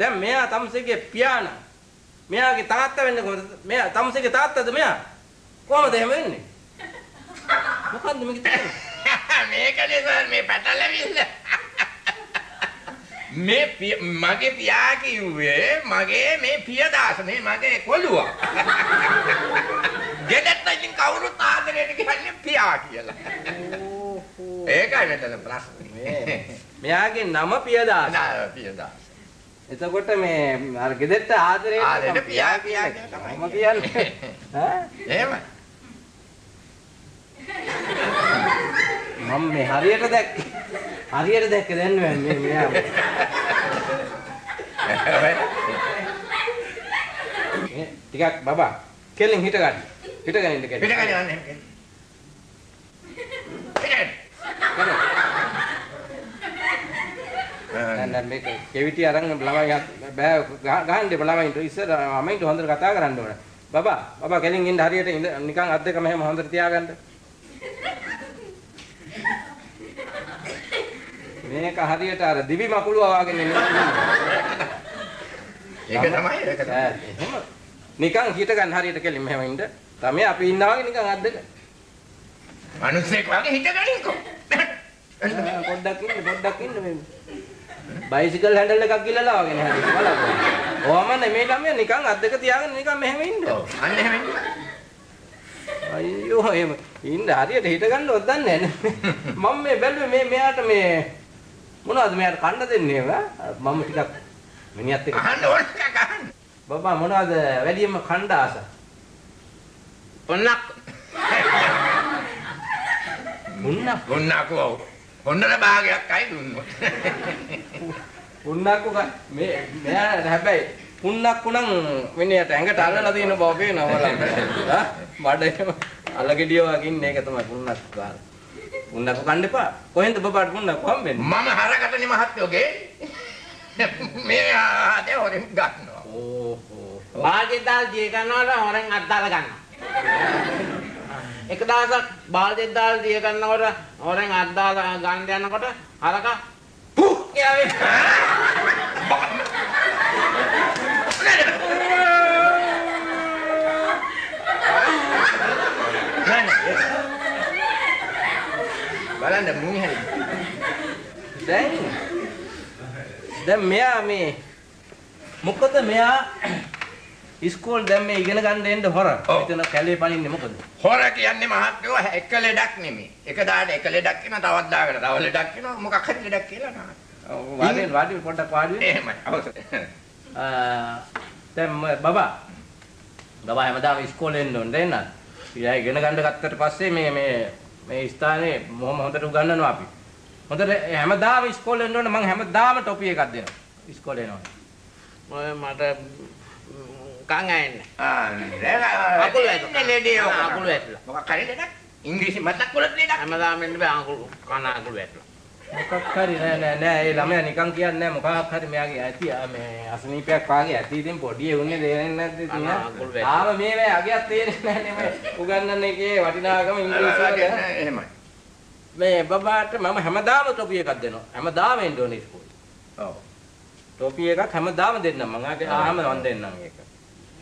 දැන් මෙයා තමුසේගේ පියාණන්. මෙයාගේ තාත්තා වෙන්නේ කොහොමද? මෙයා තමුසේගේ තාත්තද මෙයා? කොහොමද එහෙම වෙන්නේ? මොකද්ද මේක තියෙන්නේ? මේකනේ සර් මේ පැටලෙවිල්ල. මේ මගේ පියා කිව්වේ මගේ මේ පියදාස මේ මගේ කොළුවා. ගෙදරට ඉතින් කවුරුත් ආදරයට කියන්නේ පියා කියලා. ඒකයි මෙතන ප්‍රශ්නේ. මෙයාගේ නම පියදාස. පියදාස. එතකොට මේ අර ගෙදරට ආදරයට පියා කියන්නේ තමයි කියන්නේ. ඈ? එහෙමයි. මම මේ හරියට දැක්කේ දැන් මේ මෙයා ටිකක් බබා කෙලින් හිටගන්න ඉන්න කෙලින් නෑ මේක කෙවිටි අරන් ළමයි බෑ ගහන්න දෙප ළමයින්ට ඉස්සර ළමයින්ට හොඳට කතා කරන්න ඕන බබා කෙලින් ඉන්න හරියට නිකන් අත් දෙක මෙහෙම හොඳට තියාගන්න මේක හරියට අර දිවි මකුළුවා වගේ නෙමෙයි. ඒක තමයි. එහෙම නිකන් හිට ගන්න හරියට කෙලින් මෙහෙම ඉන්න. තමයි අපි ඉන්නා වගේ නිකන් අද්දක. මිනිස්සෙක් වගේ හිට ගනින්කෝ. පොඩ්ඩක් ඉන්න මේ. බයිසිකල් හැන්ඩල් එකක් ගිලලා වගේ නේ හරියට බලන්න. ඔහම නෙමෙයි ළමයා නිකන් අද්දක තියාගෙන නිකන් මෙහෙම ඉන්න. ඔව් අන්න එහෙම ඉන්න. අයියෝ එහෙම ඉන්න හරියට හිට ගන්නවත් දන්නේ නැහැ. මම මේ බැලුවේ මෙයාට මේ මොනවද මෙයාට කන්න දෙන්නේ මම ටිකක් මිනිහත් එක්ක අහන්න ඕන එකක් අහන්න. බබා මොනවද වැඩියෙන්ම කන්න ආස? පොන්නක්. පොන්නකෝ. පොන්නල භාගයක් අය දුන්නොත්. පුන්නක්කෝ මෙයා හැබැයි පුන්නක්කු නම් මිනිහට ඇඟට අල්ලලා තියෙන බව පේනවා බලන්න. බඩේම අලගෙඩිය වගේ ඉන්නේ ඒක තමයි පුන්නක්කු කාලා. පුන්නක්කු කන්න එපා. කොහෙන්ද බබාට පුන්නක්කු හම්බෙන්නේ? මම හරකටනේ මහත්තයෝගේ. මේ ආතේ හොරෙන් ගන්නවා. ඕහෝ. බාල්දියෙන් දාලා දිය ගන්නවට හොරෙන් අත් දාලා ගන්නවා. එක දවසක් බාල්දියෙන් දාලා දිය ගන්නකොට හොරෙන් අත් දාලා ගන්න යනකොට හරක පුක් කියලා බලන්න මුනි හරි. දැන් මෙයා මේ මොකද මෙයා ඉස්කෝල් දැන් මේ ඉගෙන ගන්න එන්න හොර. එතන කැලේ පනින්නේ මොකද? හොර කියන්නේ මහත්තයෝ එක ලෙඩක් නෙමෙයි. එක දාට එක ලෙඩක් වෙන තවත් දාකට තව ලෙඩක් වෙනවා මොකක් හරි ලෙඩක් කියලා නා. ඔව් වාඩි පොඩ්ඩක් වාඩි වෙන්න. එහෙමයි. අවසර. දැන් බබා හැමදාම ඉස්කෝලේ එන්න ඕනේ නේද? ඉතින් ඉගෙන ගන්න ගත්තට පස්සේ මේ ස්ථානේ මොහොම හොඳට උගන්වනවා අපි. හොඳට හැමදාම ඉස්කෝලේ එන්න ඕනේ මම හැමදාම ටොපි එකක් දෙනවා. ඉස්කෝලේ එනවා. ඔය මට කන් ඇන්නේ. අකුල් වැටලා. අකුල් වැටලා. මොකක් හරි ලෙඩක්? ඉංග්‍රීසි මතක් කරලා ලෙඩක්. හැමදාම එන්න බෑ අකුල් කන අකුල් වැටලා. මොකක් හරි නෑ ඒ ළමයා නිකන් කියන්නේ නෑ මොකක් හරි මෙයාගේ ඇති මේ අසනීපයක් වාගේ ඇති ඉතින් පොඩි උන්නේ දෙන්නේ නැද්ද ඉතින් ආව මේ අගයක් තේරෙන්නේ නැහැ නේ උගන්නන්න එකේ වටිනාකම ඉංග්‍රීසි වල එහෙමයි මේ බබාට මම හැමදාම ටොපි එකක් දෙනවා හැමදාම එන්න ඕනේ ඉස්කෝලේ ඔව් ටොපි එකක් හැමදාම දෙන්නම් මම ආවම මම දෙන්නම් ඒක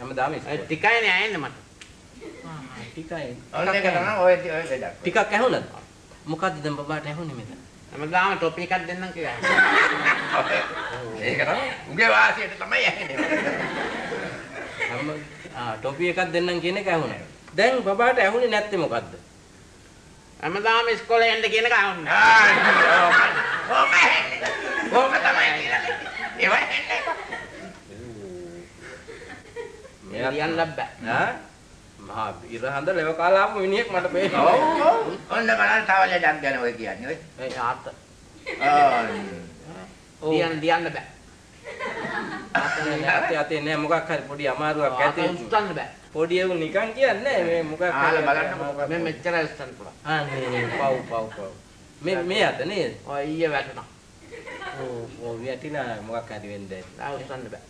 හැමදාම ඉස්කෝලේ ටිකයිනේ ඇන්නේ මට ටිකයි ඔන්න ඒක තමයි ඔය ලෙඩක් ටිකක් ඇහුණද මොකද්ද දැන් බබාට ඇහුනේ මෙතන හැමදාම ටොපි එකක් දෙන්නම් කියලා. ඒක තමයි උගේ වාසියට තමයි ඇහෙන්නේ. ටොපි එකක් දෙන්නම් කියන එක ඇහුණා. දැන් බබාට ඇහුනේ නැත්තේ මොකද්ද? හැමදාම ඉස්කෝලේ යන්න කියන එක ඇහුණා. ඕක තමයි කියලා. ඒව ඇහෙන්නේ. මෙයා කියන්න බෑ. මහා ඉරහඳ ලෙව කාලා ආපු මිනිහෙක් මට පේනවා. ඔව්. ඔන්න බලන්න තව ලෙඩක් ගැන ඔය කියන්නේ ඔය. ඒ ආත. ඔව්. දියන්න බෑ. අතේ නෑ මොකක් හරි පොඩි අමාරුවක් ඇති. උස්සන්න බෑ. පොඩි ඒව නිකන් කියන්නේ මේ මොකක් හරි. ආලා බලන්න මේ මෙච්චර උස්සන්න පුළුවන්. නේ පව්. මේ අත නේද? ඔය ඊයේ වැටුණා. ඔව් වැටිනා මොකක් හරි වෙන්නේ. උස්සන්න බෑ.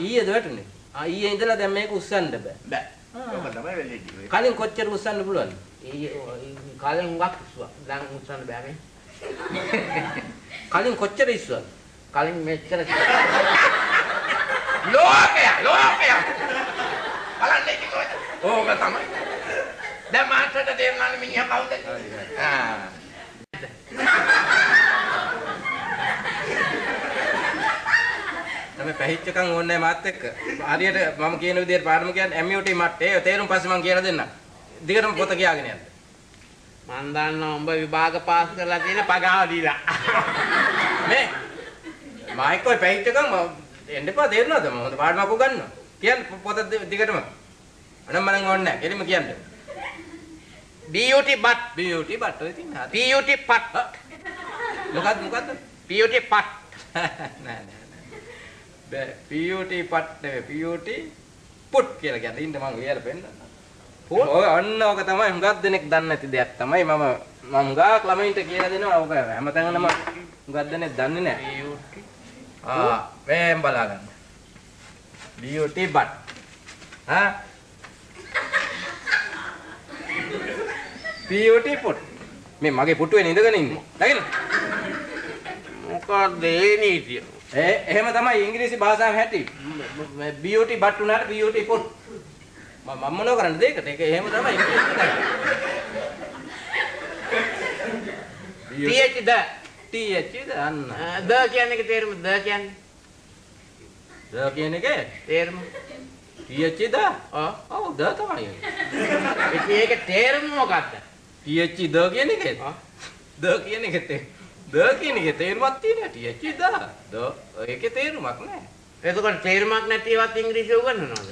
ඊයේද වැටුනේ? ඊයේ ඉඳලා දැන් මේක උස්සන්න බෑ. බෑ. ඔබ තමයි වෙන්නේ. කලින් කොච්චර උස්සන්න පුළුවන්ද? කලින් හුඟක් ඉස්සුවා. දැන් උස්සන්න බෑ මේ. කලින් කොච්චර ඉස්සුවද? කලින් මෙච්චර ලෝකය. බලන්න ඉතින් ඔය. ඕක තමයි. දැන් මාස්ටර්ට තේරුණානේ මිනිහා කවුද? තමයි පැහිච්චකම් ඕනේ මාත් එක්ක. හරියට මම කියන විදිහට පාඩම කියන්නේ MUT මට්ටේ. ඒ තේරුම් පස්සේ මම කියලා දෙන්නම්. දිගටම පොත කියාගෙන යන්න. මන් දන්නවා උඹ විභාග පාස් කරලා තියෙන පගාව දීලා. මේ මයික් ඔය පැහිච්චකම් එන්න එපා තේරුණාද? මම හොඳ පාඩමක් උගන්වනවා. කියන්න පොත දිගටම. අනම් මනම් ඕනේ නැහැ. කෙලිම කියන්න. BUT but BUT but ඔය තින් හරි. PUT pat මොකද්ද? PUT pat නෑ. PUT pat නෙවෙයි PUT put කියලා කියන්නේ. ඉන්න මම කියලා පෙන්නන්න. ඔය අන්න ඔක තමයි හුඟක් දෙනෙක් දන්නේ නැති දෙයක් තමයි මම හුඟක් ළමයින්ට කියලා දෙනවා. ඔක හැමතැනම හුඟක් දෙනෙක් දන්නේ නැහැ. මේම් බලා ගන්න. BUT but. PUT put. මේ මගේ පුටුවේ ඉඳගෙන ඉන්නේ. දකින්න. මොකක්ද ඒ නීතිය? එහෙම තමයි ඉංග්‍රීසි භාෂාවේ හැටි. BUT but උනාට BUT put. මම මොනව කරන්නද ඒකට? ඒක එහෙම තමයි ඉංග්‍රීසි ද TH අන්න. ද කියන්නේ ඒකේ තේරුම ද කියන්නේ. ද කියන එකේ තේරුම. TH ද? ඔව් ද තමයි. ඒකේ තේරුම මොකක්ද? TH ද කියන එකේ. ද කියන එකේ ද කියන එකේ තේරුමක් තියෙනවා. TH ද. ඒකේ තේරුමක් නැහැ. එතකොට තේරුමක් නැති ඒවත් ඉංග්‍රීසි උගන්වනවද?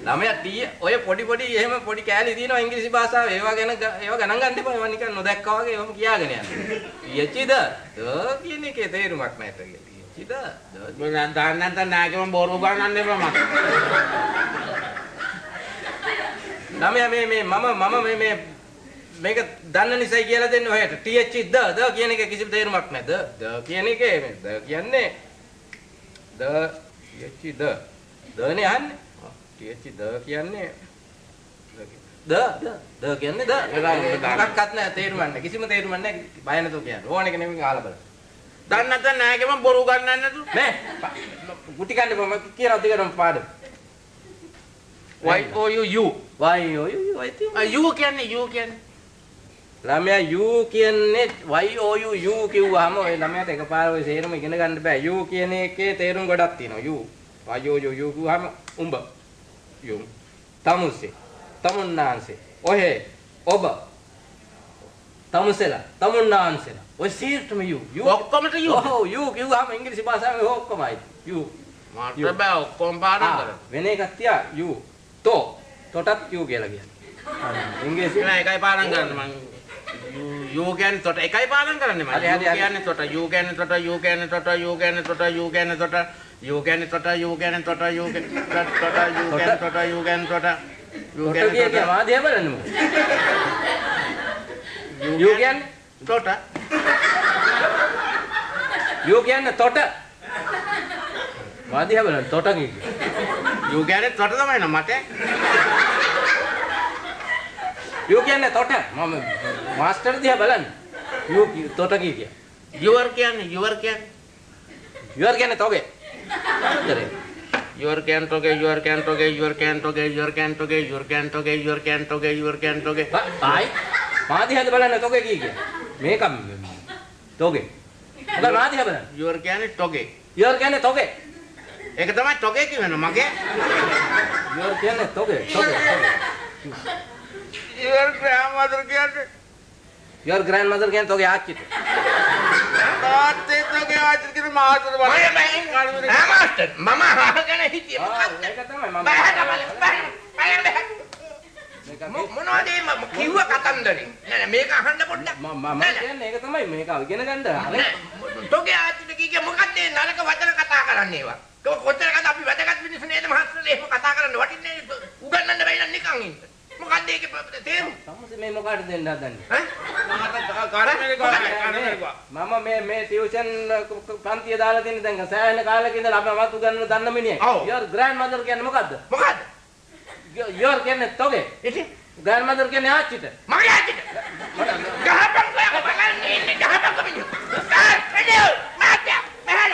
ළමයා ඔය පොඩි එහෙම පොඩි කෑලි තියෙනවා ඉංග්‍රීසි භාෂාව. ඒවා ගණන් ගන්න එපා. ඒවා නිකන් නොදැක්කා වගේ එහෙම කියාගෙන යන්න. TH ද කියන එකේ තේරුමක් නැහැ කියලා. TH ද. මම දාන්න නැත්නම් නාගේම බෝරු උගන්වන්න එපා මට. ළමයා මේ මේක දන්න නිසායි කියලා දෙන්නේ ඔයට. TH ද කියන එක කිසිම තේරුමක් නැහැ. ද කියන එකේ ද කියන්නේ ද TH දනේ අහන්නේ. TH ද කියන්නේ ද කියන්නේ ද. මොකක්වත් නැහැ තේරුමක් නැහැ. කිසිම තේරුමක් නැහැ. බය නැතුව කියන්න. ඕන එක නෙමෙයි අහලා බලන්න. දන්න නැත්නම් නාගේම බෝරු උගන්වන්න නැතු. මේ ගුටි කන්නේ මම කියලා දිගටම පාඩම. YOU I think. U කියන්නේ ළමයා U කියන්නේ YOU කිව්වහම ඔය ළමයාට එකපාර ඔය සේරම ඉගෙන ගන්න බෑ. U කියන එකේ තේරුම් ගොඩක් තියෙනවා. U YOU කිව්වහම උඹ යොම් තමුසේ තමුන්නාන්සේ ඔහෙ ඔබ තමුසෙලා තමුන්නාන්සෙලා ඔය සීර්ටම U ඔක්කොමට U. ඔව් U කිව්වහම ඉංග්‍රීසි භාෂාවේ ඔක්කොමයි U. මට බෑ ඔක්කොම පාඩම් කරන්න. වෙන එකක් තියා U තොටත් U කියලා කියන්නේ. ඉංග්‍රීසි නෑ එකයි පාඩම් කරන්න මං U කියන්නේ තොට එකයි පාඩම් කරන්නේ මම. U කියන්නේ තොට U කියන්නේ තොට U කියන්නේ තොට U කියන්නේ තොට U කියන්නේ තොට U කියන්නේ තොට U කියන්නේ තොට U කියන්නේ තොට U කියන්නේ තොට U කියන්නේ තොට U කියන්නේ තොට මාදියා බලන්න මොකද? U කියන්නේ තොට U කියන්නේ තොට මාදියා බලන්න තොට කියන්නේ U කියන්නේ තොට තමයි නෝ මට. U කියන්නේ තොට මම මාස්ටර් දිහා බලන්න. U තොට කිය. Your කියන්නේ Your කියන්නේ තොගේ. Your can toge. ආයි මාදිහාද බලන්න තොගේ කිය. මේක තොගේ. මොකද මාදිහා බලන්න. Your කියන්නේ toge. Your කියන්නේ තොගේ. ඒක තමයි toge කියන්නේ මගේ. Your කියන්නේ තොගේ. Your grandmother කියන්නේ Your grandmother කියන්නේ තොගේ ආච්චිට. තාත්තේ toge ආච්චිට කියන මාතර බලන්න. නෑ මාස්ටර් මම අහගෙන හිටියේ මොකක්ද? ඒක තමයි මම. මොනවද මේ කිව්ව කතන්දරේ? නෑ මේක අහන්න පොඩ්ඩක්. මම කියන්නේ ඒක තමයි මේක ඉගෙන ගන්න. තෝගේ ආච්චිට කීකේ මොකක්ද මේ නරක වචන කතා කරන්නේ ඒවා? කොච්චරකද අපි වැදගත් මිනිස්සු නේද මහත්මයාලා එහෙම කතා කරන්න වටින්නේ උගන්නන්න බැයි නම් නිකන් ඉන්න. මොකක්ද ඒකේ තේරුම? සම්මුති මේ මොකටද දෙන්න හදන්නේ? ඈ? මම මේ ටියුෂන් පන්තිය දාලා තියෙන දැන් සෑහෙන කාලෙක ඉඳලා අපි මත් උගන්නන දන්න මිනිහෙක්. Your grandmother කියන්නේ මොකද්ද? මොකද්ද? Your කියන්නේ තෝගේ. ඉතින් grandmother කියන්නේ ආච්චිට. මගේ ආච්චිට. ගහපන් කොයක බලන්නේ ඉන්නේ ගහපන් කොමිනු. මාත්‍යා මහල.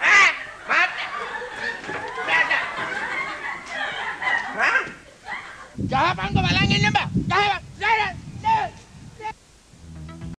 ඈ මාත්‍යා. ගහපන්කො බලන් ඉන්න බෑ. ගහපන්.